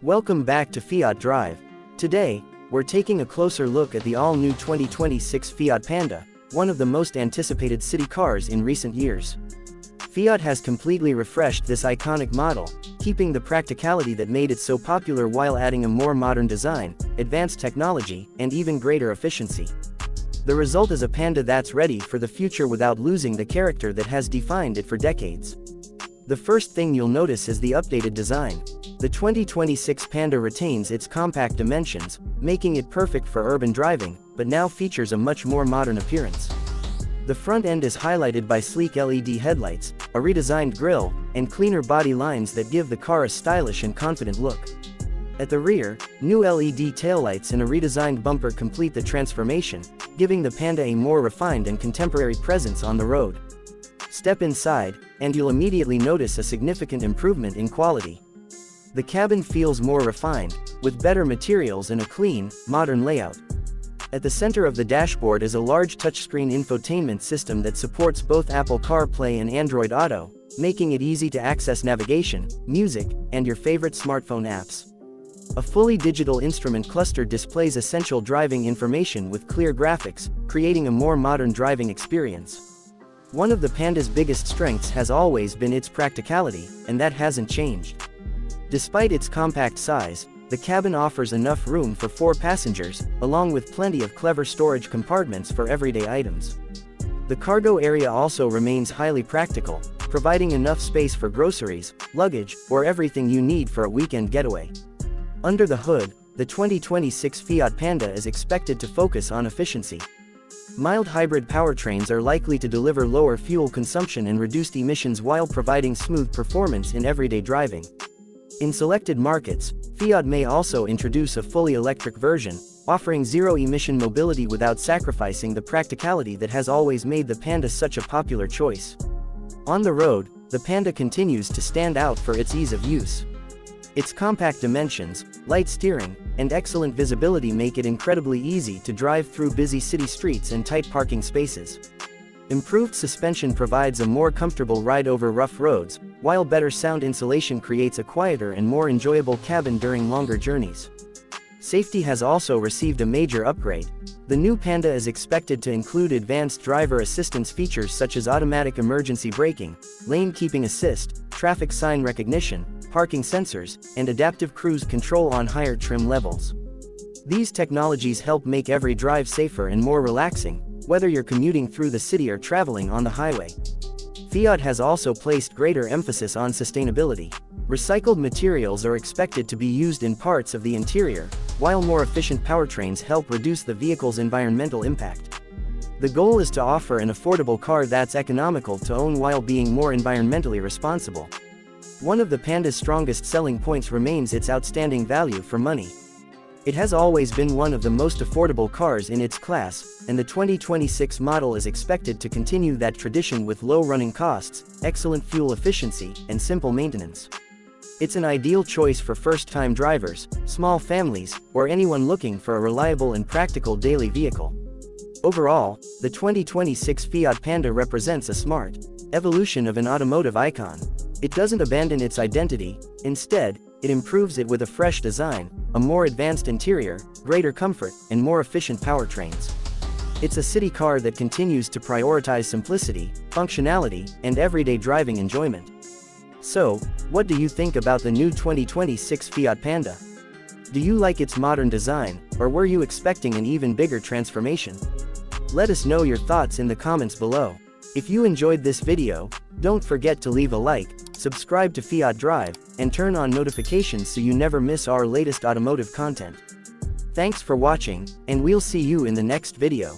Welcome back to Fiat Drive. Today, we're taking a closer look at the all-new 2026 Fiat Panda, one of the most anticipated city cars in recent years. Fiat has completely refreshed this iconic model, keeping the practicality that made it so popular while adding a more modern design, advanced technology, and even greater efficiency. The result is a Panda that's ready for the future without losing the character that has defined it for decades. The first thing you'll notice is the updated design. The 2026 Panda retains its compact dimensions, making it perfect for urban driving, but now features a much more modern appearance. The front end is highlighted by sleek LED headlights, a redesigned grille, and cleaner body lines that give the car a stylish and confident look. At the rear, new LED taillights and a redesigned bumper complete the transformation, giving the Panda a more refined and contemporary presence on the road. Step inside, and you'll immediately notice a significant improvement in quality. The cabin feels more refined, with better materials and a clean, modern layout. At the center of the dashboard is a large touchscreen infotainment system that supports both Apple CarPlay and Android Auto, making it easy to access navigation, music, and your favorite smartphone apps. A fully digital instrument cluster displays essential driving information with clear graphics, creating a more modern driving experience. One of the Panda's biggest strengths has always been its practicality, and that hasn't changed. Despite its compact size, the cabin offers enough room for 4 passengers, along with plenty of clever storage compartments for everyday items. The cargo area also remains highly practical, providing enough space for groceries, luggage, or everything you need for a weekend getaway. Under the hood, the 2026 Fiat Panda is expected to focus on efficiency. Mild hybrid powertrains are likely to deliver lower fuel consumption and reduced emissions while providing smooth performance in everyday driving. In selected markets, Fiat may also introduce a fully electric version, offering zero-emission mobility without sacrificing the practicality that has always made the Panda such a popular choice. On the road, the Panda continues to stand out for its ease of use. Its compact dimensions, light steering, and excellent visibility make it incredibly easy to drive through busy city streets and tight parking spaces. Improved suspension provides a more comfortable ride over rough roads, while better sound insulation creates a quieter and more enjoyable cabin during longer journeys. Safety has also received a major upgrade. The new Panda is expected to include advanced driver assistance features such as automatic emergency braking, lane keeping assist, traffic sign recognition, parking sensors, and adaptive cruise control on higher trim levels. These technologies help make every drive safer and more relaxing, whether you're commuting through the city or traveling on the highway. Fiat has also placed greater emphasis on sustainability. Recycled materials are expected to be used in parts of the interior, while more efficient powertrains help reduce the vehicle's environmental impact. The goal is to offer an affordable car that's economical to own while being more environmentally responsible. One of the Panda's strongest selling points remains its outstanding value for money. It has always been one of the most affordable cars in its class, and the 2026 model is expected to continue that tradition with low running costs, excellent fuel efficiency, and simple maintenance. It's an ideal choice for first-time drivers, small families, or anyone looking for a reliable and practical daily vehicle. Overall, the 2026 Fiat Panda represents a smart evolution of an automotive icon. It doesn't abandon its identity, instead, it improves it with a fresh design, a more advanced interior, greater comfort, and more efficient powertrains. It's a city car that continues to prioritize simplicity, functionality, and everyday driving enjoyment. So, what do you think about the new 2026 Fiat Panda? Do you like its modern design, or were you expecting an even bigger transformation? Let us know your thoughts in the comments below. If you enjoyed this video, don't forget to leave a like, subscribe to Fiat Drive, and turn on notifications so you never miss our latest automotive content. Thanks for watching, and we'll see you in the next video.